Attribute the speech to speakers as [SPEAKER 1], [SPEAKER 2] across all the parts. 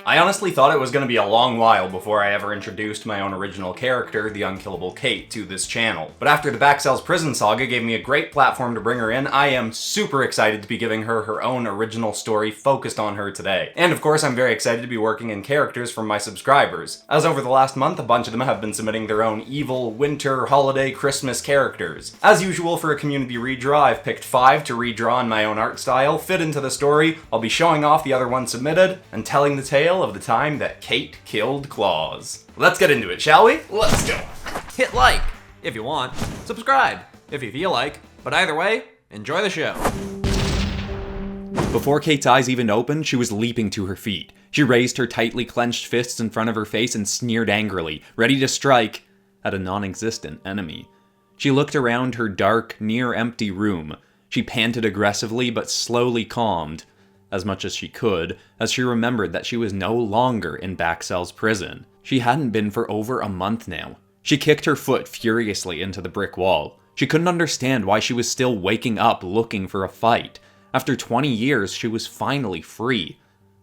[SPEAKER 1] I honestly thought it was going to be a long while before I ever introduced my own original character, the unkillable Kate, to this channel. But after the Baxell's prison saga gave me a great platform to bring her in, I am super excited to be giving her her own original story focused on her today. And of course, I'm very excited to be working in characters from my subscribers, as over the last month, a bunch of them have been submitting their own evil, winter, holiday, Christmas characters. As usual for a community redraw, I've picked 5 to redraw in my own art style, fit into the story. I'll be showing off the other ones submitted, and telling the tale of the time that Kate killed Claus. Let's get into it, shall we? Let's go.
[SPEAKER 2] Hit like if you want, subscribe if you feel like, but either way, enjoy the show.
[SPEAKER 1] Before Kate's eyes even opened, she was leaping to her feet. She raised her tightly clenched fists in front of her face and sneered angrily, ready to strike at a non-existent enemy. She looked around her dark, near-empty room. She panted aggressively but slowly calmed, as much as she could, as she remembered that she was no longer in Baxell's prison. She hadn't been for over a month now. She kicked her foot furiously into the brick wall. She couldn't understand why she was still waking up looking for a fight. After 20 years, she was finally free.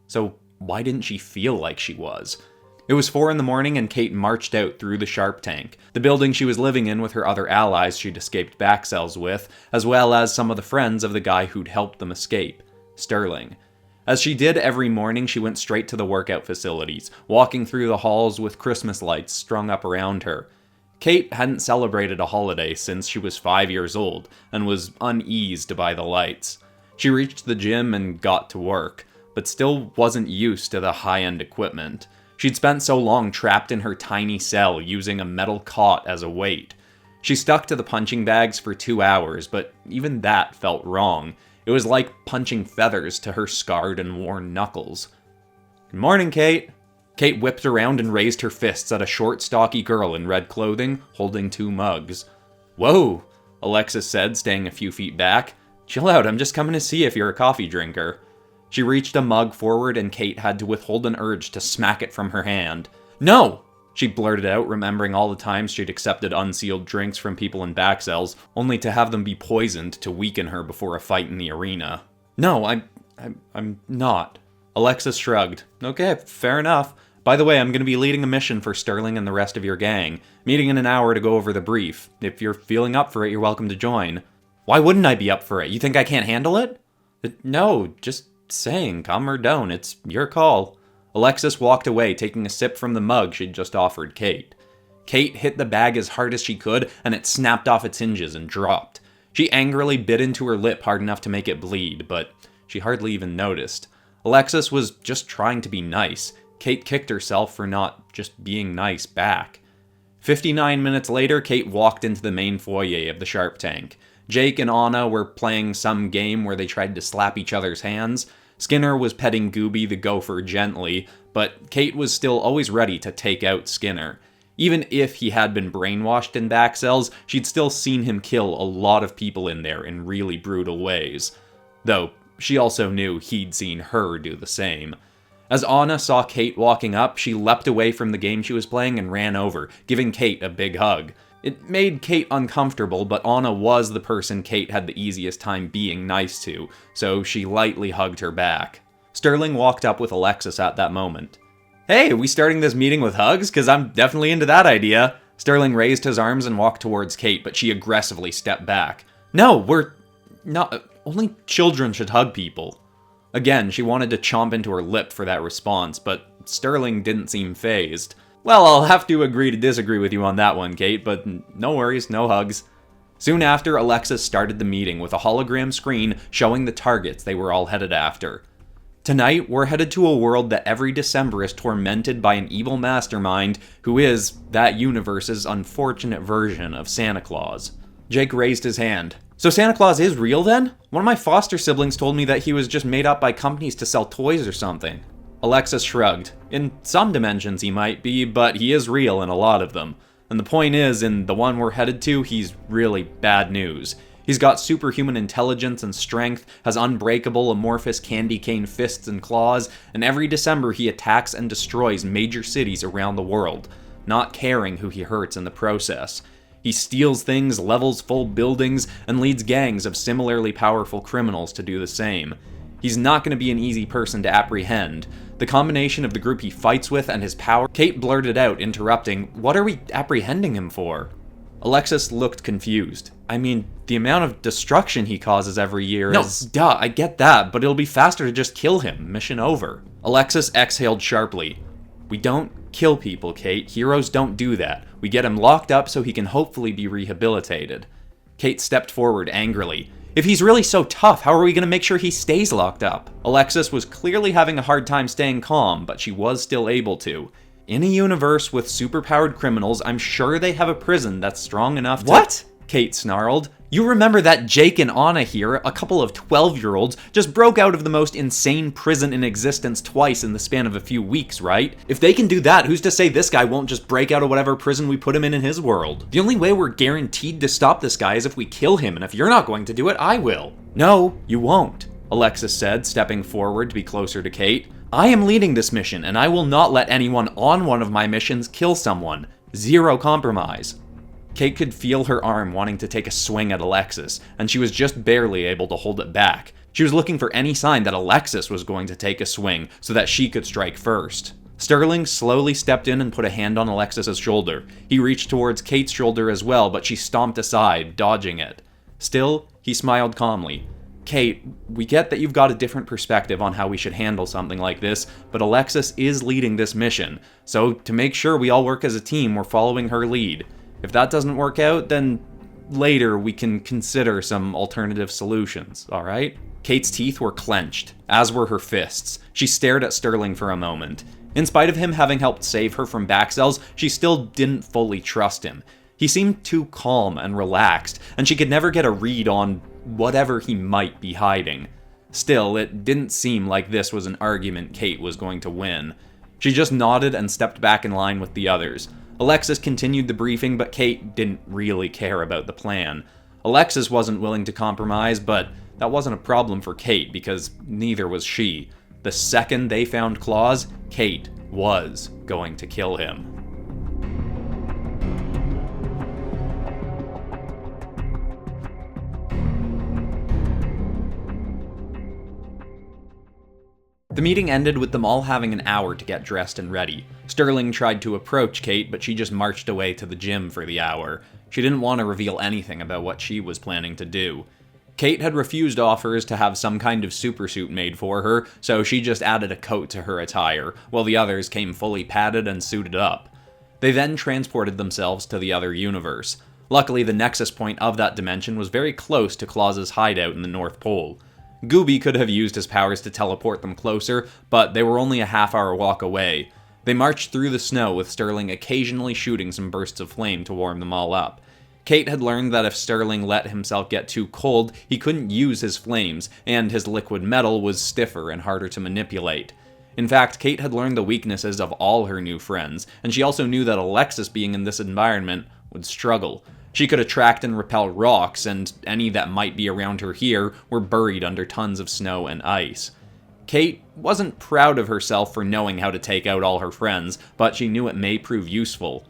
[SPEAKER 1] So why didn't she feel like she was? It was 4 in the morning and Kate marched out through the sharp tank, the building she was living in with her other allies she'd escaped Baxell's with, as well as some of the friends of the guy who'd helped them escape, Sterling. As she did every morning, she went straight to the workout facilities, walking through the halls with Christmas lights strung up around her. Kate hadn't celebrated a holiday since she was 5 years old, and was uneased by the lights. She reached the gym and got to work, but still wasn't used to the high-end equipment. She'd spent so long trapped in her tiny cell using a metal cot as a weight. She stuck to the punching bags for 2 hours, but even that felt wrong. It was like punching feathers to her scarred and worn knuckles. "Good morning, Kate." Kate whipped around and raised her fists at a short, stocky girl in red clothing, holding 2 mugs. "Whoa," Alexis said, staying a few feet back. "Chill out, I'm just coming to see if you're a coffee drinker." She reached a mug forward and Kate had to withhold an urge to smack it from her hand. "No!" she blurted out, remembering all the times she'd accepted unsealed drinks from people in Baxell's, only to have them be poisoned to weaken her before a fight in the arena. "No, I'm not." Alexis shrugged. "Okay, fair enough. By the way, I'm going to be leading a mission for Sterling and the rest of your gang. Meeting in an hour to go over the brief. If you're feeling up for it, you're welcome to join." "Why wouldn't I be up for it? You think I can't handle it?" "No, just saying, come or don't. It's your call." Alexis walked away, taking a sip from the mug she'd just offered Kate. Kate hit the bag as hard as she could, and it snapped off its hinges and dropped. She angrily bit into her lip hard enough to make it bleed, but she hardly even noticed. Alexis was just trying to be nice. Kate kicked herself for not just being nice back. 59 minutes later, Kate walked into the main foyer of the Sharp Tank. Jake and Anna were playing some game where they tried to slap each other's hands. Skinner was petting Gooby the gopher gently, but Kate was still always ready to take out Skinner. Even if he had been brainwashed in Baxell's, she'd still seen him kill a lot of people in there in really brutal ways. Though, she also knew he'd seen her do the same. As Anna saw Kate walking up, she leapt away from the game she was playing and ran over, giving Kate a big hug. It made Kate uncomfortable, but Anna was the person Kate had the easiest time being nice to, so she lightly hugged her back. Sterling walked up with Alexis at that moment. "Hey, are we starting this meeting with hugs? 'Cause I'm definitely into that idea." Sterling raised his arms and walked towards Kate, but she aggressively stepped back. "No, we're not. Only children should hug people." Again, she wanted to chomp into her lip for that response, but Sterling didn't seem fazed. "Well, I'll have to agree to disagree with you on that one, Kate, but no worries, no hugs." Soon after, Alexis started the meeting with a hologram screen showing the targets they were all headed after. "Tonight, we're headed to a world that every December is tormented by an evil mastermind who is that universe's unfortunate version of Santa Claus." Jake raised his hand. "So Santa Claus is real then? One of my foster siblings told me that he was just made up by companies to sell toys or something." Alexis shrugged. "In some dimensions he might be, but he is real in a lot of them. And the point is, in the one we're headed to, he's really bad news. He's got superhuman intelligence and strength, has unbreakable amorphous candy cane fists and claws, and every December he attacks and destroys major cities around the world, not caring who he hurts in the process. He steals things, levels full buildings, and leads gangs of similarly powerful criminals to do the same. He's not going to be an easy person to apprehend, The combination of the group he fights with and his power, Kate blurted out, interrupting, "What are we apprehending him for?" Alexis looked confused. "I mean, the amount of destruction he causes every year is... Duh, I get that, but it'll be faster to just kill him. Mission over." Alexis exhaled sharply. "We don't kill people, Kate. Heroes don't do that. We get him locked up so he can hopefully be rehabilitated." Kate stepped forward angrily. "If he's really so tough, how are we going to make sure he stays locked up?" Alexis was clearly having a hard time staying calm, but she was still able to. "In a universe with superpowered criminals, I'm sure they have a prison that's strong enough to..." "What?" Kate snarled. "You remember that Jake and Anna here, a couple of 12-year-olds, just broke out of the most insane prison in existence twice in the span of a few weeks, right? If they can do that, who's to say this guy won't just break out of whatever prison we put him in his world? The only way we're guaranteed to stop this guy is if we kill him, and if you're not going to do it, I will." "No, you won't," Alexis said, stepping forward to be closer to Kate. "I am leading this mission, and I will not let anyone on one of my missions kill someone. Zero compromise." Kate could feel her arm wanting to take a swing at Alexis, and she was just barely able to hold it back. She was looking for any sign that Alexis was going to take a swing, so that she could strike first. Sterling slowly stepped in and put a hand on Alexis's shoulder. He reached towards Kate's shoulder as well, but she stomped aside, dodging it. Still, he smiled calmly. "Kate, we get that you've got a different perspective on how we should handle something like this, but Alexis is leading this mission, so to make sure we all work as a team, we're following her lead. If that doesn't work out, then later we can consider some alternative solutions, alright?" Kate's teeth were clenched, as were her fists. She stared at Sterling for a moment. In spite of him having helped save her from backcells, she still didn't fully trust him. He seemed too calm and relaxed, and she could never get a read on whatever he might be hiding. Still, it didn't seem like this was an argument Kate was going to win. She just nodded and stepped back in line with the others. Alexis continued the briefing, but Kate didn't really care about the plan. Alexis wasn't willing to compromise, but that wasn't a problem for Kate because neither was she. The second they found Claus, Kate was going to kill him. The meeting ended with them all having an hour to get dressed and ready. Sterling tried to approach Kate, but she just marched away to the gym for the hour. She didn't want to reveal anything about what she was planning to do. Kate had refused offers to have some kind of supersuit made for her, so she just added a coat to her attire, while the others came fully padded and suited up. They then transported themselves to the other universe. Luckily, the nexus point of that dimension was very close to Claus's hideout in the North Pole. Gooby could have used his powers to teleport them closer, but they were only a half-hour walk away. They marched through the snow with Sterling occasionally shooting some bursts of flame to warm them all up. Kate had learned that if Sterling let himself get too cold, he couldn't use his flames, and his liquid metal was stiffer and harder to manipulate. In fact, Kate had learned the weaknesses of all her new friends, and she also knew that Alexis being in this environment would struggle. She could attract and repel rocks, and any that might be around her here were buried under tons of snow and ice. Kate wasn't proud of herself for knowing how to take out all her friends, but she knew it may prove useful,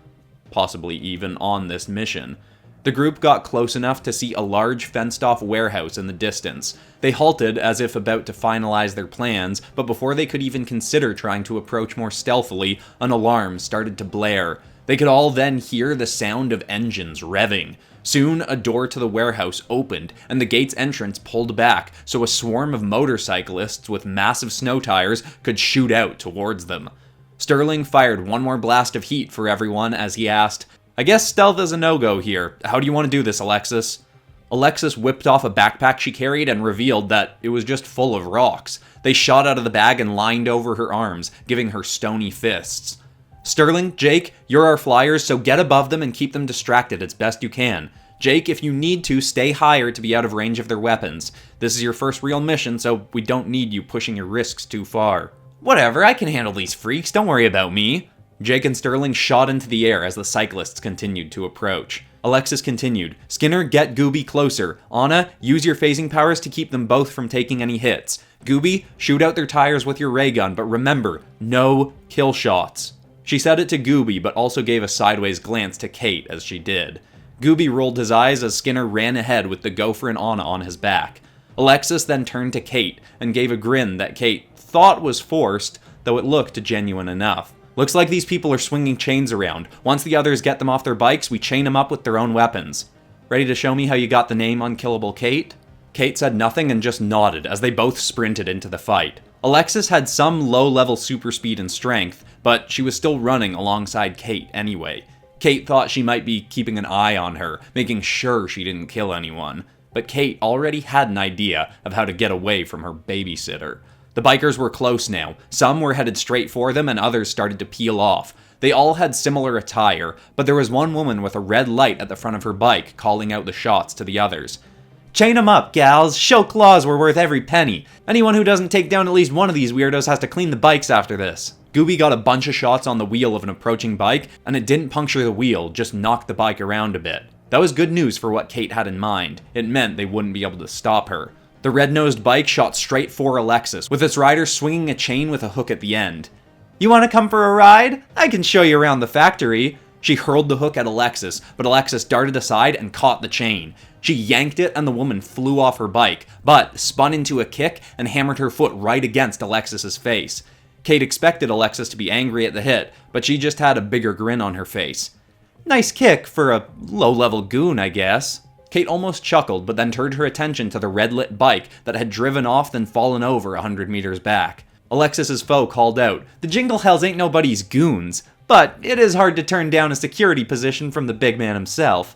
[SPEAKER 1] possibly even on this mission. The group got close enough to see a large fenced-off warehouse in the distance. They halted as if about to finalize their plans, but before they could even consider trying to approach more stealthily, an alarm started to blare. They could all then hear the sound of engines revving. Soon, a door to the warehouse opened, and the gate's entrance pulled back, so a swarm of motorcyclists with massive snow tires could shoot out towards them. Sterling fired one more blast of heat for everyone as he asked, "I guess stealth is a no-go here. How do you want to do this, Alexis?" Alexis whipped off a backpack she carried and revealed that it was just full of rocks. They shot out of the bag and lined over her arms, giving her stony fists. "Sterling, Jake, you're our flyers, so get above them and keep them distracted as best you can. Jake, if you need to, stay higher to be out of range of their weapons. This is your first real mission, so we don't need you pushing your risks too far." "Whatever, I can handle these freaks, don't worry about me." Jake and Sterling shot into the air as the cyclists continued to approach. Alexis continued, "Skinner, get Gooby closer. Anna, use your phasing powers to keep them both from taking any hits. Gooby, shoot out their tires with your ray gun, but remember, no kill shots." She said it to Gooby, but also gave a sideways glance to Kate as she did. Gooby rolled his eyes as Skinner ran ahead with the gopher and Anna on his back. Alexis then turned to Kate and gave a grin that Kate thought was forced, though it looked genuine enough. Looks like these people are swinging chains around. Once the others get them off their bikes, we chain them up with their own weapons. Ready to show me how you got the name Unkillable Kate? Kate said nothing and just nodded as they both sprinted into the fight. Alexis had some low-level super speed and strength, but she was still running alongside Kate anyway. Kate thought she might be keeping an eye on her, making sure she didn't kill anyone. But Kate already had an idea of how to get away from her babysitter. The bikers were close now. Some were headed straight for them and others started to peel off. They all had similar attire, but there was one woman with a red light at the front of her bike calling out the shots to the others. Chain 'em up, gals. Show Claus we're worth every penny. Anyone who doesn't take down at least one of these weirdos has to clean the bikes after this. Gooby got a bunch of shots on the wheel of an approaching bike, and it didn't puncture the wheel, just knocked the bike around a bit. That was good news for what Kate had in mind. It meant they wouldn't be able to stop her. The red-nosed bike shot straight for Alexis, with its rider swinging a chain with a hook at the end. You want to come for a ride? I can show you around the factory. She hurled the hook at Alexis, but Alexis darted aside and caught the chain. She yanked it and the woman flew off her bike, but spun into a kick and hammered her foot right against Alexis's face. Kate expected Alexis to be angry at the hit, but she just had a bigger grin on her face. Nice kick for a low-level goon, I guess. Kate almost chuckled, but then turned her attention to the red-lit bike that had driven off then fallen over 100 meters back. Alexis's foe called out, "The Jingle Hells ain't nobody's goons, but it is hard to turn down a security position from the big man himself."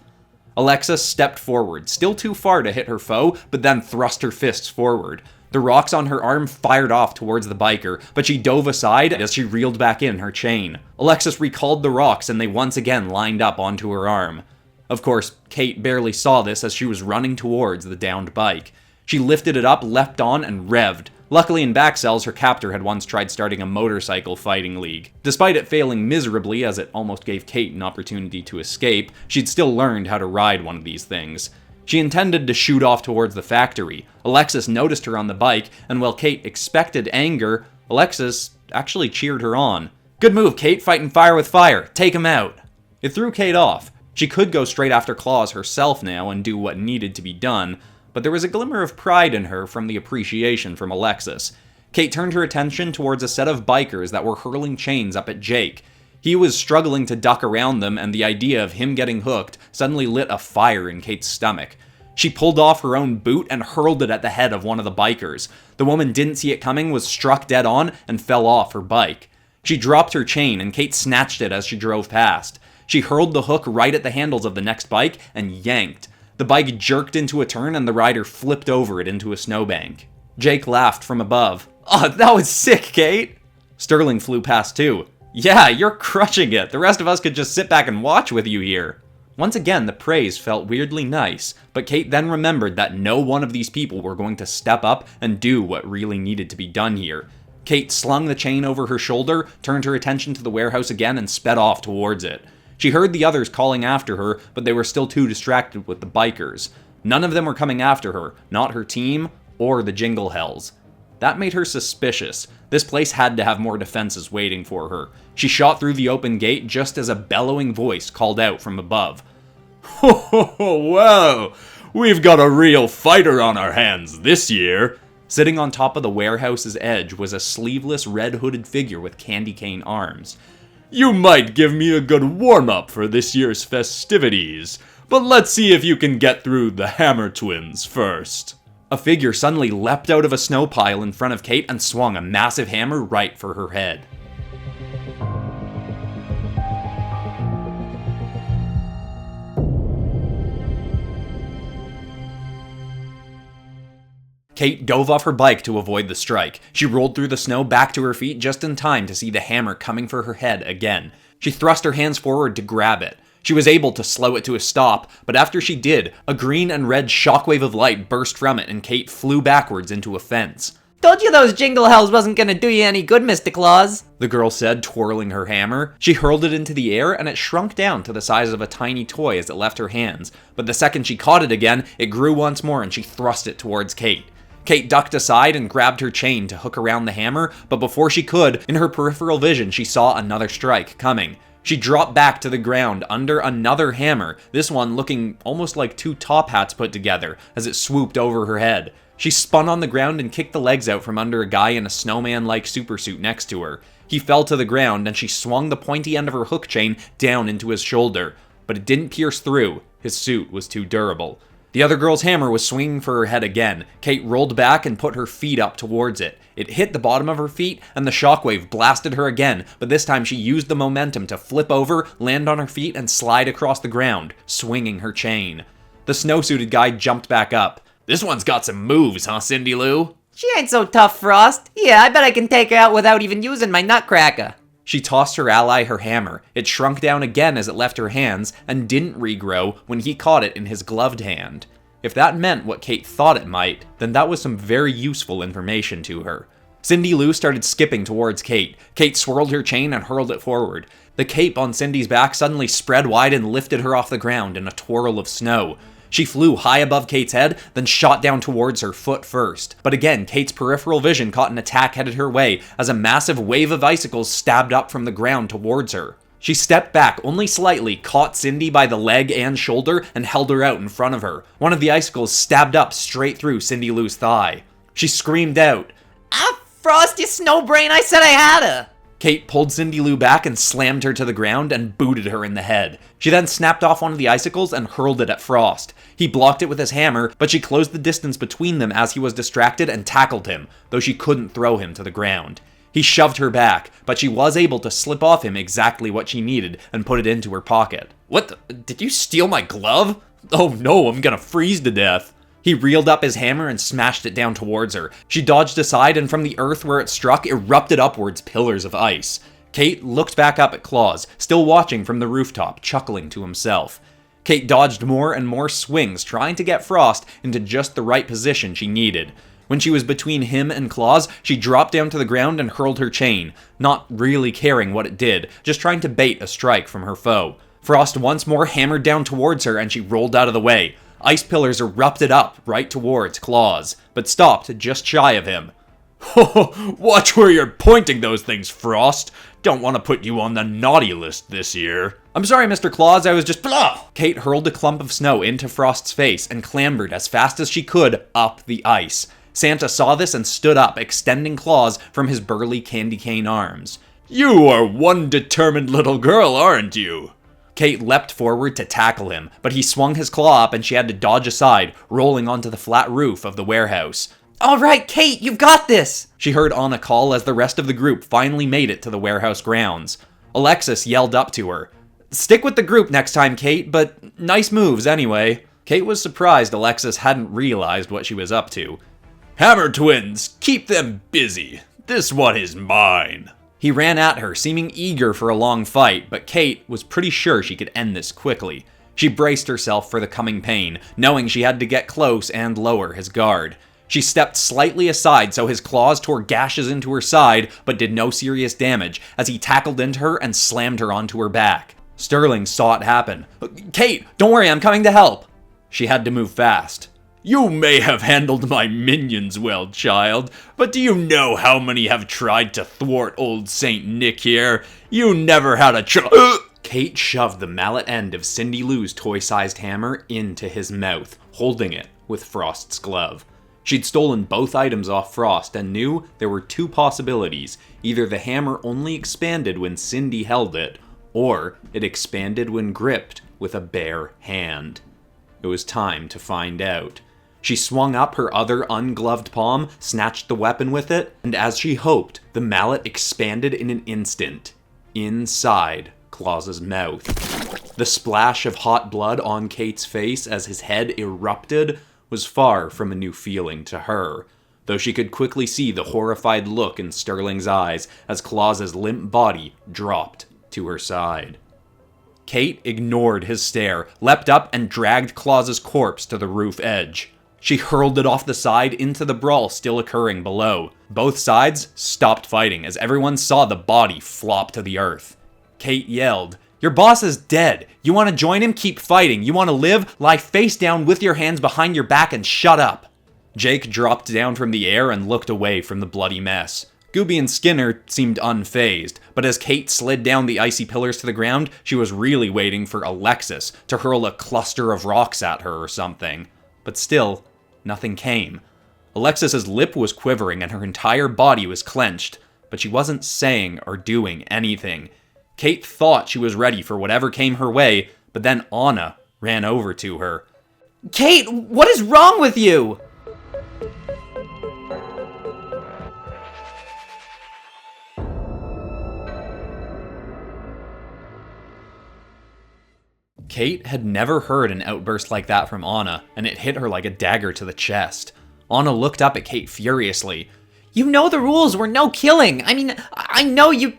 [SPEAKER 1] Alexis stepped forward, still too far to hit her foe, but then thrust her fists forward. The rocks on her arm fired off towards the biker, but she dove aside as she reeled back in her chain. Alexis recalled the rocks and they once again lined up onto her arm. Of course, Kate barely saw this as she was running towards the downed bike. She lifted it up, leapt on, and revved. Luckily in back cells, her captor had once tried starting a motorcycle fighting league. Despite it failing miserably as it almost gave Kate an opportunity to escape, she'd still learned how to ride one of these things. She intended to shoot off towards the factory. Alexis noticed her on the bike, and while Kate expected anger, Alexis actually cheered her on. Good move, Kate, fighting fire with fire. Take him out. It threw Kate off. She could go straight after Claus herself now and do what needed to be done, but there was a glimmer of pride in her from the appreciation from Alexis. Kate turned her attention towards a set of bikers that were hurling chains up at Jake. He was struggling to duck around them, and the idea of him getting hooked suddenly lit a fire in Kate's stomach. She pulled off her own boot and hurled it at the head of one of the bikers. The woman didn't see it coming, was struck dead on, and fell off her bike. She dropped her chain, and Kate snatched it as she drove past. She hurled the hook right at the handles of the next bike and yanked. The bike jerked into a turn and the rider flipped over it into a snowbank. Jake laughed from above. "Oh, that was sick, Kate!" Sterling flew past too. "Yeah, you're crushing it. The rest of us could just sit back and watch with you here." Once again, the praise felt weirdly nice, but Kate then remembered that no one of these people were going to step up and do what really needed to be done here. Kate slung the chain over her shoulder, turned her attention to the warehouse again, and sped off towards it. She heard the others calling after her, but they were still too distracted with the bikers. None of them were coming after her, not her team, or the Jingle Hells. That made her suspicious. This place had to have more defenses waiting for her. She shot through the open gate just as a bellowing voice called out from above. "Ho ho ho, whoa! We've got a real fighter on our hands this year!" Sitting on top of the warehouse's edge was a sleeveless red-hooded figure with candy cane arms. "You might give me a good warm-up for this year's festivities, but let's see if you can get through the Hammer Twins first." A figure suddenly leapt out of a snow pile in front of Kate and swung a massive hammer right for her head. Kate dove off her bike to avoid the strike. She rolled through the snow back to her feet just in time to see the hammer coming for her head again. She thrust her hands forward to grab it. She was able to slow it to a stop, but after she did, a green and red shockwave of light burst from it and Kate flew backwards into a fence.
[SPEAKER 3] "Told you those Jingle Hells wasn't gonna do you any good, Mr. Claus,"
[SPEAKER 1] the girl said, twirling her hammer. She hurled it into the air and it shrunk down to the size of a tiny toy as it left her hands, but the second she caught it again, it grew once more and she thrust it towards Kate. Kate ducked aside and grabbed her chain to hook around the hammer, but before she could, in her peripheral vision she saw another strike coming. She dropped back to the ground under another hammer, this one looking almost like two top hats put together as it swooped over her head. She spun on the ground and kicked the legs out from under a guy in a snowman-like supersuit next to her. He fell to the ground, and she swung the pointy end of her hook chain down into his shoulder. But it didn't pierce through. His suit was too durable. The other girl's hammer was swinging for her head again. Kate rolled back and put her feet up towards it. It hit the bottom of her feet, and the shockwave blasted her again, but this time she used the momentum to flip over, land on her feet, and slide across the ground, swinging her chain. The snowsuited guy jumped back up. "This one's got some moves, huh, Cindy Lou?"
[SPEAKER 3] She ain't so tough, Frost. Yeah, I bet I can take her out without even using my nutcracker.
[SPEAKER 1] She tossed her ally her hammer. It shrunk down again as it left her hands, and didn't regrow when he caught it in his gloved hand. If that meant what Kate thought it might, then that was some very useful information to her. Cindy Lou started skipping towards Kate. Kate swirled her chain and hurled it forward. The cape on Cindy's back suddenly spread wide and lifted her off the ground in a twirl of snow. She flew high above Kate's head, then shot down towards her foot first. But again, Kate's peripheral vision caught an attack headed her way as a massive wave of icicles stabbed up from the ground towards her. She stepped back only slightly, caught Cindy by the leg and shoulder, and held her out in front of her. One of the icicles stabbed up straight through Cindy Lou's thigh. She screamed out,
[SPEAKER 3] Ah, Frost, you snowbrain, I said I had her!
[SPEAKER 1] Kate pulled Cindy Lou back and slammed her to the ground and booted her in the head. She then snapped off one of the icicles and hurled it at Frost. He blocked it with his hammer, but she closed the distance between them as he was distracted and tackled him, though she couldn't throw him to the ground. He shoved her back, but she was able to slip off him exactly what she needed and put it into her pocket. "What the? Did you steal my glove? Oh no, I'm gonna freeze to death." He reeled up his hammer and smashed it down towards her. She dodged aside, and from the earth where it struck erupted upwards pillars of ice. Kate looked back up at Claus, still watching from the rooftop, chuckling to himself. Kate dodged more and more swings, trying to get Frost into just the right position she needed. When she was between him and Claus, she dropped down to the ground and hurled her chain, not really caring what it did, just trying to bait a strike from her foe. Frost once more hammered down towards her, and she rolled out of the way. Ice pillars erupted up right towards Claus, but stopped just shy of him. "Watch where you're pointing those things, Frost. Don't want to put you on the naughty list this year." "I'm sorry, Mr. Claus, I was just blah!" Kate hurled a clump of snow into Frost's face and clambered as fast as she could up the ice. Santa saw this and stood up, extending claws from his burly candy cane arms. "You are one determined little girl, aren't you?" Kate leapt forward to tackle him, but he swung his claw up and she had to dodge aside, rolling onto the flat roof of the warehouse.
[SPEAKER 3] All right, Kate, you've got this!
[SPEAKER 1] She heard Anna call as the rest of the group finally made it to the warehouse grounds. Alexis yelled up to her, "Stick with the group next time, Kate, but nice moves anyway." Kate was surprised Alexis hadn't realized what she was up to. "Hammer twins, keep them busy. This one is mine." He ran at her, seeming eager for a long fight, but Kate was pretty sure she could end this quickly. She braced herself for the coming pain, knowing she had to get close and lower his guard. She stepped slightly aside so his claws tore gashes into her side, but did no serious damage, as he tackled into her and slammed her onto her back. Sterling saw it happen. "Kate, don't worry, I'm coming to help." She had to move fast. "You may have handled my minions well, child, but do you know how many have tried to thwart old Saint Nick here? You never had a Kate shoved the mallet end of Cindy Lou's toy-sized hammer into his mouth, holding it with Frost's glove. She'd stolen both items off Frost and knew there were two possibilities. Either the hammer only expanded when Cindy held it, or it expanded when gripped with a bare hand. It was time to find out. She swung up her other ungloved palm, snatched the weapon with it, and as she hoped, the mallet expanded in an instant, inside Claus's mouth. The splash of hot blood on Kate's face as his head erupted was far from a new feeling to her, though she could quickly see the horrified look in Sterling's eyes as Claus's limp body dropped to her side. Kate ignored his stare, leapt up, and dragged Claus's corpse to the roof edge. She hurled it off the side into the brawl still occurring below. Both sides stopped fighting as everyone saw the body flop to the earth. Kate yelled, "Your boss is dead. You want to join him? Keep fighting. You want to live? Lie face down with your hands behind your back and shut up." Jake dropped down from the air and looked away from the bloody mess. Gooby and Skinner seemed unfazed, but as Kate slid down the icy pillars to the ground, she was really waiting for Alexis to hurl a cluster of rocks at her or something. But still, nothing came. Alexis's lip was quivering and her entire body was clenched, but she wasn't saying or doing anything. Kate thought she was ready for whatever came her way, but then Anna ran over to her.
[SPEAKER 3] Kate, what is wrong with you?
[SPEAKER 1] Kate had never heard an outburst like that from Anna, and it hit her like a dagger to the chest. Anna looked up at Kate furiously.
[SPEAKER 3] You know the rules were no killing. I mean, I know you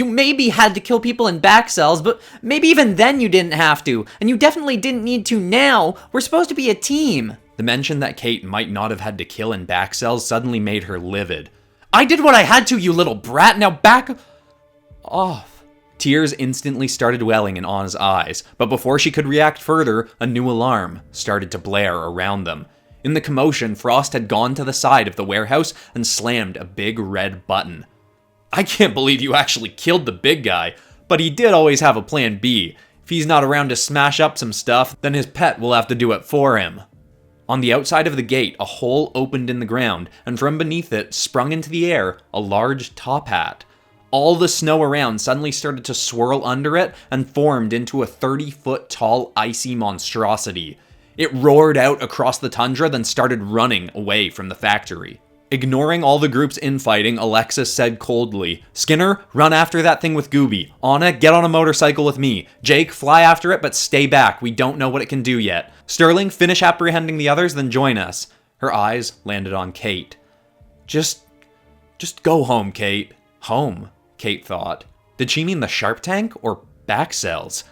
[SPEAKER 3] maybe had to kill people in back cells, but maybe even then you didn't have to, and you definitely didn't need to now. We're supposed to be a team.
[SPEAKER 1] The mention that Kate might not have had to kill in back cells suddenly made her livid.
[SPEAKER 3] I did what I had to, you little brat. Now back off.
[SPEAKER 1] Tears instantly started welling in Anna's eyes, but before she could react further, a new alarm started to blare around them. In the commotion, Frost had gone to the side of the warehouse and slammed a big red button. I can't believe you actually killed the big guy, but he did always have a plan B. If he's not around to smash up some stuff, then his pet will have to do it for him. On the outside of the gate, a hole opened in the ground, and from beneath it sprung into the air a large top hat. All the snow around suddenly started to swirl under it and formed into a 30-foot tall icy monstrosity. It roared out across the tundra, then started running away from the factory. Ignoring all the group's infighting, Alexis said coldly, Skinner, run after that thing with Gooby. Anna, get on a motorcycle with me. Jake, fly after it, but stay back. We don't know what it can do yet. Sterling, finish apprehending the others, then join us. Her eyes landed on Kate. Just go home, Kate. Home, Kate thought. Did she mean the sharp tank or back cells?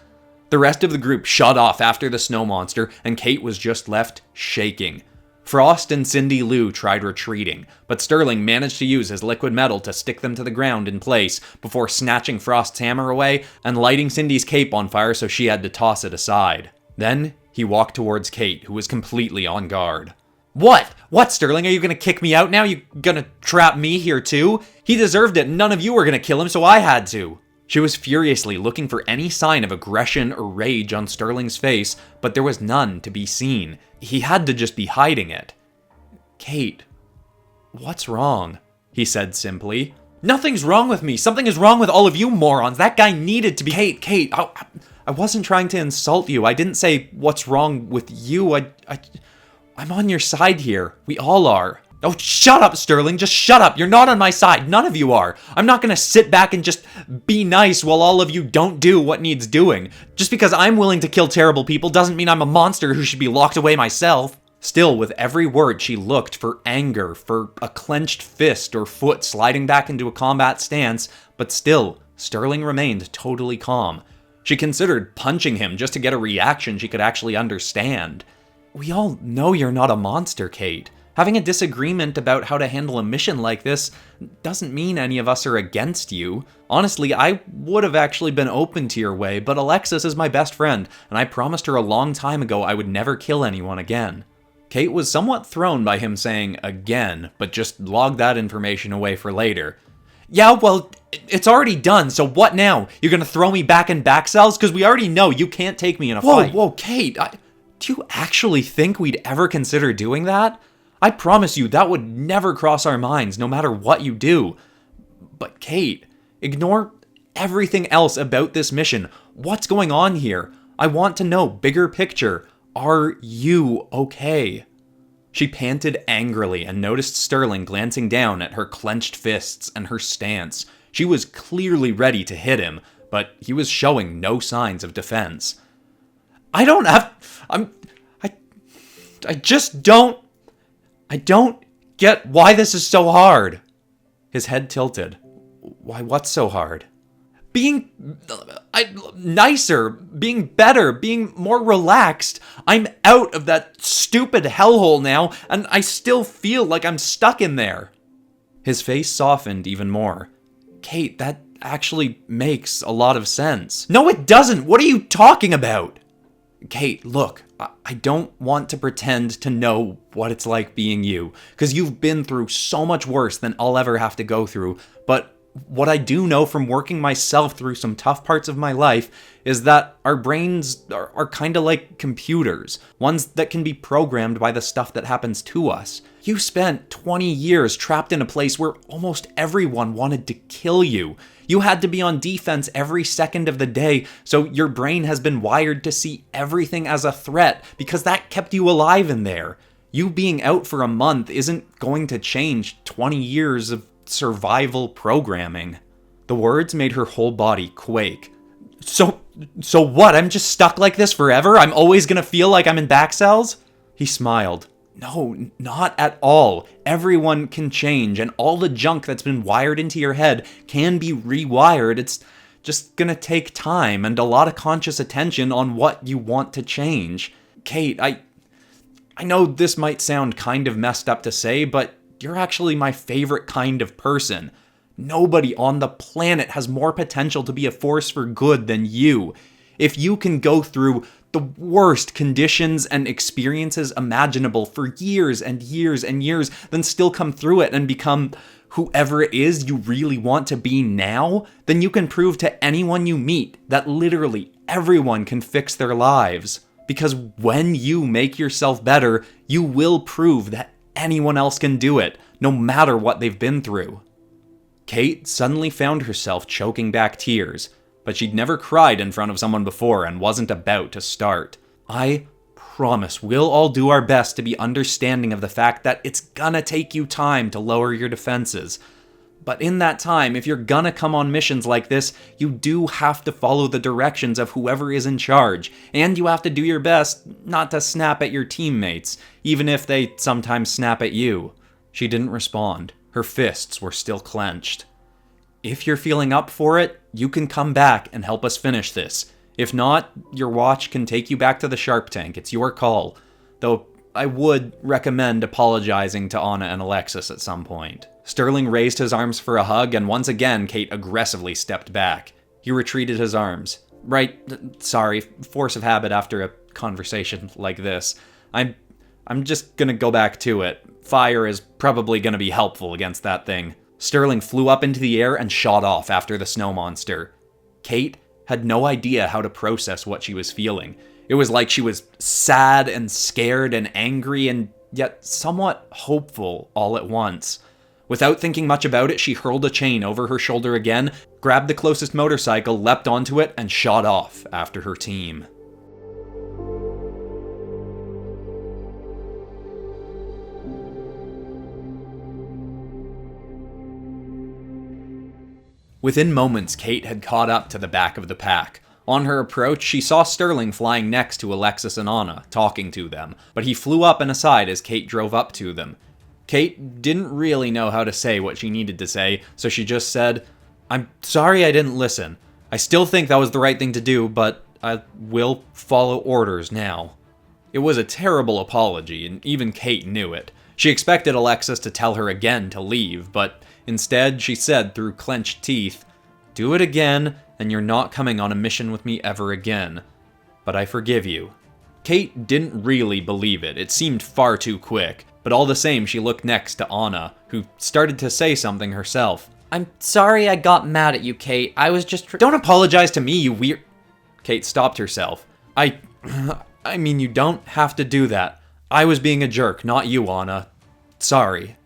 [SPEAKER 1] The rest of the group shut off after the snow monster, and Kate was just left shaking. Frost and Cindy Lou tried retreating, but Sterling managed to use his liquid metal to stick them to the ground in place before snatching Frost's hammer away and lighting Cindy's cape on fire so she had to toss it aside. Then he walked towards Kate, who was completely on guard. What? What, Sterling? Are you gonna kick me out now? You gonna trap me here too? He deserved it. None of you were gonna kill him, so I had to. She was furiously looking for any sign of aggression or rage on Sterling's face, but there was none to be seen. He had to just be hiding it. Kate, what's wrong? He said simply. Nothing's wrong with me. Something is wrong with all of you morons. That guy needed to be... Kate, I wasn't trying to insult you. I didn't say what's wrong with you. I'm on your side here. We all are. Oh, shut up, Sterling. Just shut up. You're not on my side. None of you are. I'm not going to sit back and just be nice while all of you don't do what needs doing. Just because I'm willing to kill terrible people doesn't mean I'm a monster who should be locked away myself. Still, with every word, she looked for anger, for a clenched fist or foot sliding back into a combat stance, but still, Sterling remained totally calm. She considered punching him just to get a reaction she could actually understand. We all know you're not a monster, Kate. Having a disagreement about how to handle a mission like this doesn't mean any of us are against you. Honestly, I would have actually been open to your way, but Alexis is my best friend, and I promised her a long time ago I would never kill anyone again. Kate was somewhat thrown by him saying again, but just logged that information away for later. Yeah, well, it's already done, so what now? You're gonna throw me back in back cells? Because we already know you can't take me in a fight. Whoa, Kate, do you actually think we'd ever consider doing that? I promise you that would never cross our minds, no matter what you do. But Kate, ignore everything else about this mission. What's going on here? I want to know, bigger picture. Are you okay? She panted angrily and noticed Sterling glancing down at her clenched fists and her stance. She was clearly ready to hit him, but he was showing no signs of defense. I don't get why this is so hard. His head tilted. Why, what's so hard? Being nicer, being better, being more relaxed. I'm out of that stupid hellhole now, and I still feel like I'm stuck in there. His face softened even more. Kate, that actually makes a lot of sense. No, it doesn't. What are you talking about? Kate, look, I don't want to pretend to know what it's like being you, because you've been through so much worse than I'll ever have to go through, but what I do know from working myself through some tough parts of my life is that our brains are kind of like computers, ones that can be programmed by the stuff that happens to us. You spent 20 years trapped in a place where almost everyone wanted to kill you. You had to be on defense every second of the day, so your brain has been wired to see everything as a threat because that kept you alive in there. You being out for a month isn't going to change 20 years of survival programming. The words made her whole body quake. So what? I'm just stuck like this forever? I'm always gonna feel like I'm in back cells? He smiled. No, not at all. Everyone can change, and all the junk that's been wired into your head can be rewired. It's just gonna take time and a lot of conscious attention on what you want to change. Kate, I know this might sound kind of messed up to say, but you're actually my favorite kind of person. Nobody on the planet has more potential to be a force for good than you. If you can go through the worst conditions and experiences imaginable for years and years and years, then still come through it and become whoever it is you really want to be now, then you can prove to anyone you meet that literally everyone can fix their lives. Because when you make yourself better, you will prove that anyone else can do it, no matter what they've been through. Kate suddenly found herself choking back tears, but she'd never cried in front of someone before and wasn't about to start. I promise we'll all do our best to be understanding of the fact that it's gonna take you time to lower your defenses. But in that time, if you're gonna come on missions like this, you do have to follow the directions of whoever is in charge, and you have to do your best not to snap at your teammates, even if they sometimes snap at you. She didn't respond. Her fists were still clenched. If you're feeling up for it, you can come back and help us finish this. If not, your watch can take you back to the sharp tank. It's your call. Though I would recommend apologizing to Anna and Alexis at some point. Sterling raised his arms for a hug, and once again, Kate aggressively stepped back. He retreated his arms. Right, sorry, force of habit after a conversation like this. I'm just gonna go back to it. Fire is probably gonna be helpful against that thing. Sterling flew up into the air and shot off after the snow monster. Kate had no idea how to process what she was feeling. It was like she was sad and scared and angry and yet somewhat hopeful all at once. Without thinking much about it, she hurled a chain over her shoulder again, grabbed the closest motorcycle, leapt onto it, and shot off after her team. Within moments, Kate had caught up to the back of the pack. On her approach, she saw Sterling flying next to Alexis and Anna, talking to them, but he flew up and aside as Kate drove up to them. Kate didn't really know how to say what she needed to say, so she just said, "I'm sorry I didn't listen. I still think that was the right thing to do, but I will follow orders now." It was a terrible apology, and even Kate knew it. She expected Alexis to tell her again to leave, but instead she said through clenched teeth, "Do it again, and you're not coming on a mission with me ever again. But I forgive you." Kate didn't really believe it. It seemed far too quick. But all the same, she looked next to Anna, who started to say something herself.
[SPEAKER 3] I'm sorry I got mad at you, Kate. I was just...
[SPEAKER 1] Don't apologize to me, you weird... Kate stopped herself. I mean, you don't have to do that. I was being a jerk, not you, Anna. Sorry.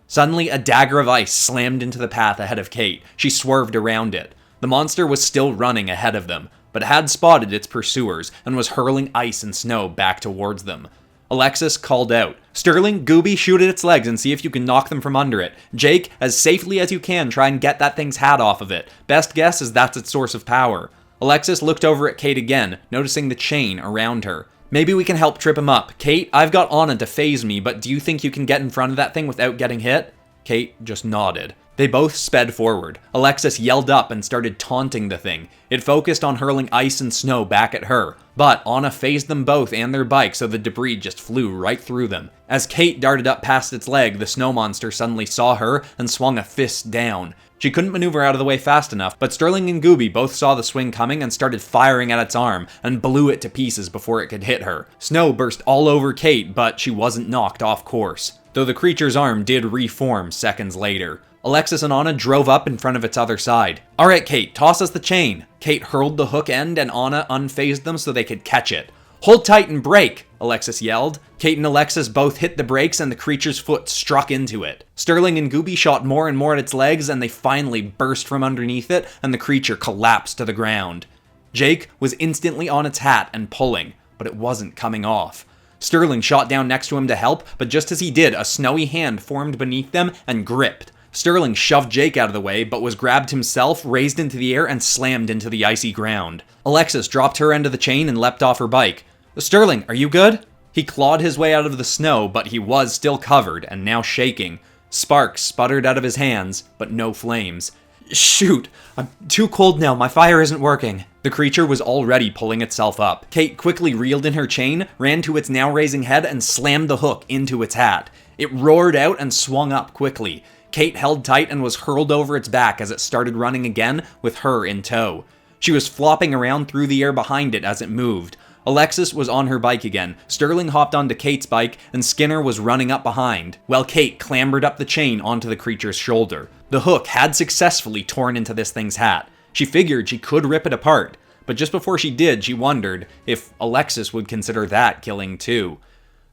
[SPEAKER 1] Suddenly, a dagger of ice slammed into the path ahead of Kate. She swerved around it. The monster was still running ahead of them, but had spotted its pursuers and was hurling ice and snow back towards them. Alexis called out, "Sterling, Gooby, shoot at its legs and see if you can knock them from under it. Jake, as safely as you can, try and get that thing's hat off of it. Best guess is that's its source of power." Alexis looked over at Kate again, noticing the chain around her. "Maybe we can help trip him up. Kate, I've got Anna to phase me, but do you think you can get in front of that thing without getting hit?" Kate just nodded. They both sped forward. Alexis yelled up and started taunting the thing. It focused on hurling ice and snow back at her, but Anna phased them both and their bike so the debris just flew right through them. As Kate darted up past its leg, the snow monster suddenly saw her and swung a fist down. She couldn't maneuver out of the way fast enough, but Sterling and Gooby both saw the swing coming and started firing at its arm and blew it to pieces before it could hit her. Snow burst all over Kate, but she wasn't knocked off course, though the creature's arm did reform seconds later. Alexis and Anna drove up in front of its other side. Alright, Kate, toss us the chain. Kate hurled the hook end and Anna unfazed them so they could catch it. Hold tight and brake, Alexis yelled. Kate and Alexis both hit the brakes and the creature's foot struck into it. Sterling and Gooby shot more and more at its legs and they finally burst from underneath it and the creature collapsed to the ground. Jake was instantly on its hat and pulling, but it wasn't coming off. Sterling shot down next to him to help, but just as he did, a snowy hand formed beneath them and gripped. Sterling shoved Jake out of the way, but was grabbed himself, raised into the air, and slammed into the icy ground. Alexis dropped her end of the chain and leapt off her bike. Sterling, are you good? He clawed his way out of the snow, but he was still covered, and now shaking. Sparks sputtered out of his hands, but no flames. Shoot, I'm too cold now, my fire isn't working. The creature was already pulling itself up. Kate quickly reeled in her chain, ran to its now raising head, and slammed the hook into its hat. It roared out and swung up quickly. Kate held tight and was hurled over its back as it started running again, with her in tow. She was flopping around through the air behind it as it moved. Alexis was on her bike again. Sterling hopped onto Kate's bike, and Skinner was running up behind, while Kate clambered up the chain onto the creature's shoulder. The hook had successfully torn into this thing's hat. She figured she could rip it apart, but just before she did, she wondered if Alexis would consider that killing too.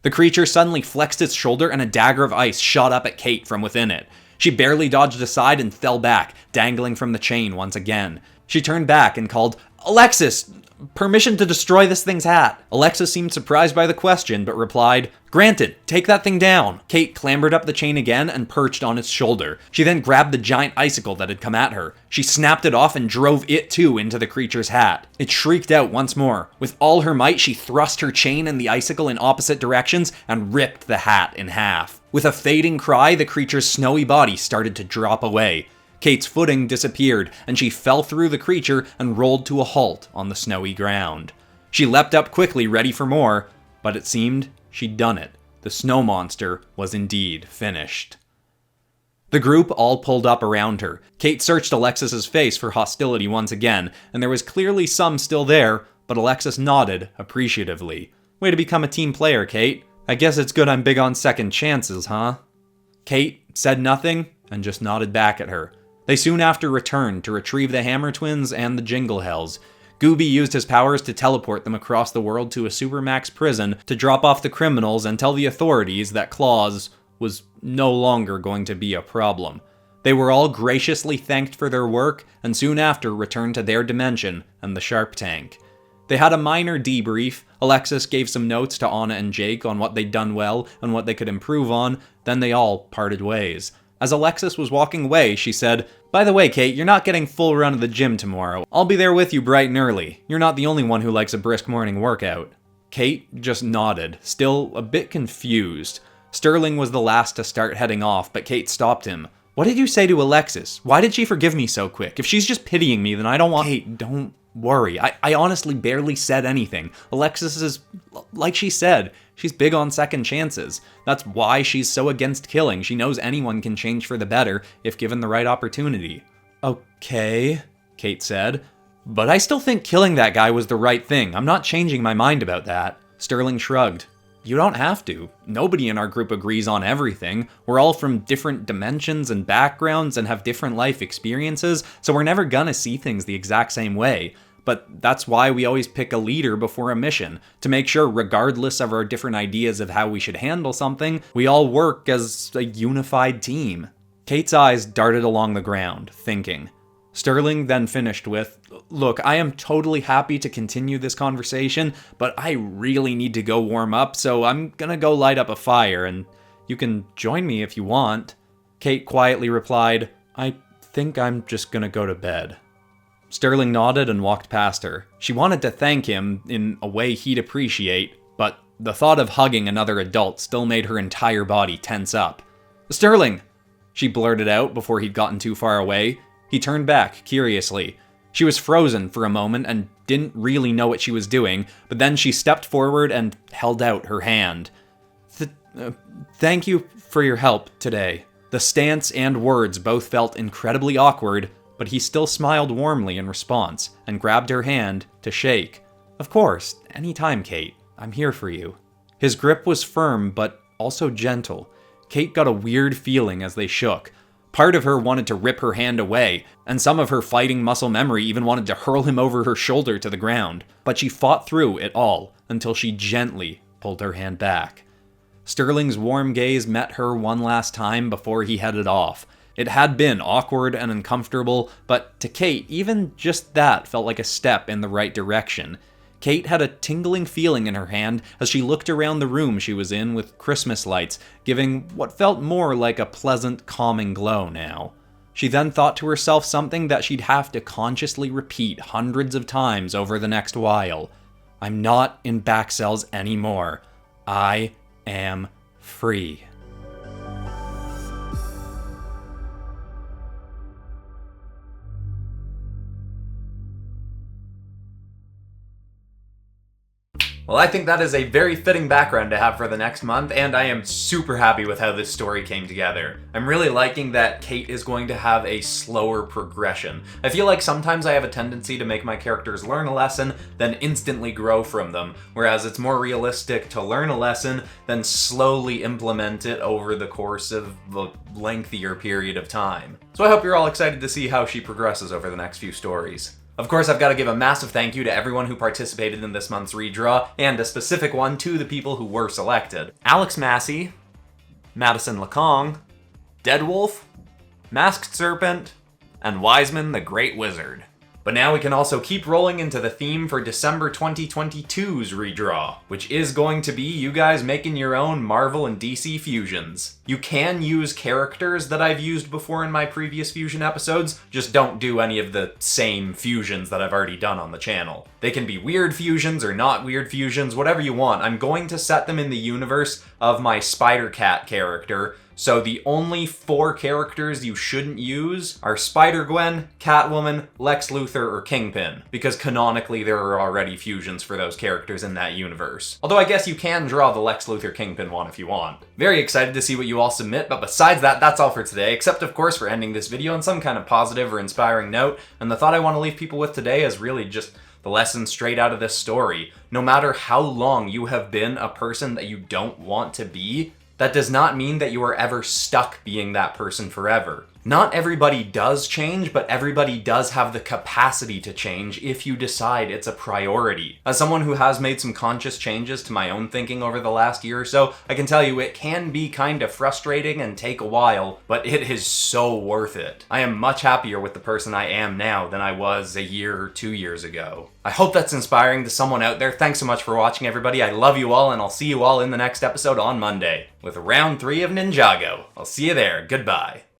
[SPEAKER 1] The creature suddenly flexed its shoulder and a dagger of ice shot up at Kate from within it. She barely dodged aside and fell back, dangling from the chain once again. She turned back and called, Alexis! Permission to destroy this thing's hat. Alexis seemed surprised by the question, but replied, Granted, take that thing down. Kate clambered up the chain again and perched on its shoulder. She then grabbed the giant icicle that had come at her. She snapped it off and drove it too into the creature's hat. It shrieked out once more. With all her might, she thrust her chain and the icicle in opposite directions and ripped the hat in half. With a fading cry, the creature's snowy body started to drop away. Kate's footing disappeared, and she fell through the creature and rolled to a halt on the snowy ground. She leapt up quickly, ready for more, but it seemed she'd done it. The snow monster was indeed finished. The group all pulled up around her. Kate searched Alexis's face for hostility once again, and there was clearly some still there, but Alexis nodded appreciatively. Way to become a team player, Kate. I guess it's good I'm big on second chances, huh? Kate said nothing and just nodded back at her. They soon after returned to retrieve the Hammer Twins and the Jingle Hells. Gooby used his powers to teleport them across the world to a Supermax prison to drop off the criminals and tell the authorities that Claus was no longer going to be a problem. They were all graciously thanked for their work and soon after returned to their dimension and the Sharp Tank. They had a minor debrief. Alexis gave some notes to Anna and Jake on what they'd done well and what they could improve on, then they all parted ways. As Alexis was walking away, she said, By the way, Kate, you're not getting full run of the gym tomorrow. I'll be there with you bright and early. You're not the only one who likes a brisk morning workout. Kate just nodded, still a bit confused. Sterling was the last to start heading off, but Kate stopped him. What did you say to Alexis? Why did she forgive me so quick? If she's just pitying me, then I don't want— Kate, don't worry. I honestly barely said anything. Alexis is, like she said, she's big on second chances. That's why she's so against killing. She knows anyone can change for the better if given the right opportunity. Okay, Kate said. But I still think killing that guy was the right thing. I'm not changing my mind about that. Sterling shrugged. You don't have to. Nobody in our group agrees on everything. We're all from different dimensions and backgrounds and have different life experiences, so we're never gonna see things the exact same way. But that's why we always pick a leader before a mission, to make sure regardless of our different ideas of how we should handle something, we all work as a unified team. Kate's eyes darted along the ground, thinking. Sterling then finished with, Look, I am totally happy to continue this conversation, but I really need to go warm up, so I'm gonna go light up a fire, and you can join me if you want. Kate quietly replied, I think I'm just gonna go to bed. Sterling nodded and walked past her. She wanted to thank him in a way he'd appreciate, but the thought of hugging another adult still made her entire body tense up. Sterling! She blurted out before he'd gotten too far away. He turned back, curiously. She was frozen for a moment and didn't really know what she was doing, but then she stepped forward and held out her hand. Thank you for your help today. The stance and words both felt incredibly awkward, but he still smiled warmly in response and grabbed her hand to shake. Of course, anytime, Kate. I'm here for you. His grip was firm, but also gentle. Kate got a weird feeling as they shook. Part of her wanted to rip her hand away, and some of her fighting muscle memory even wanted to hurl him over her shoulder to the ground. But she fought through it all until she gently pulled her hand back. Sterling's warm gaze met her one last time before he headed off. It had been awkward and uncomfortable, but to Kate, even just that felt like a step in the right direction. Kate had a tingling feeling in her hand as she looked around the room she was in with Christmas lights, giving what felt more like a pleasant, calming glow now. She then thought to herself something that she'd have to consciously repeat hundreds of times over the next while. I'm not in back cells anymore. I am free.
[SPEAKER 2] Well, I think that is a very fitting background to have for the next month, and I am super happy with how this story came together. I'm really liking that Kate is going to have a slower progression. I feel like sometimes I have a tendency to make my characters learn a lesson, then instantly grow from them, whereas it's more realistic to learn a lesson, then slowly implement it over the course of a lengthier period of time. So I hope you're all excited to see how she progresses over the next few stories. Of course, I've got to give a massive thank you to everyone who participated in this month's redraw, and a specific one to the people who were selected. Alex Massey, Madison Lekong, Deadwolf, Masked Serpent, and Wiseman the Great Wizard. But now we can also keep rolling into the theme for December 2022's redraw, which is going to be you guys making your own Marvel and DC fusions. You can use characters that I've used before in my previous fusion episodes, just don't do any of the same fusions that I've already done on the channel. They can be weird fusions or not weird fusions, whatever you want. I'm going to set them in the universe of my Spider-Cat character, so the only 4 characters you shouldn't use are Spider-Gwen, Catwoman, Lex Luthor, or Kingpin, because canonically there are already fusions for those characters in that universe. Although I guess you can draw the Lex Luthor Kingpin one if you want. Very excited to see what you all submit, but besides that, that's all for today, except of course for ending this video on some kind of positive or inspiring note, and the thought I want to leave people with today is really just the lesson straight out of this story. No matter how long you have been a person that you don't want to be, that does not mean that you are ever stuck being that person forever. Not everybody does change, but everybody does have the capacity to change if you decide it's a priority. As someone who has made some conscious changes to my own thinking over the last year or so, I can tell you it can be kind of frustrating and take a while, but it is so worth it. I am much happier with the person I am now than I was a year or 2 years ago. I hope that's inspiring to someone out there. Thanks so much for watching, everybody. I love you all, and I'll see you all in the next episode on Monday with round 3 of Ninjago. I'll see you there. Goodbye.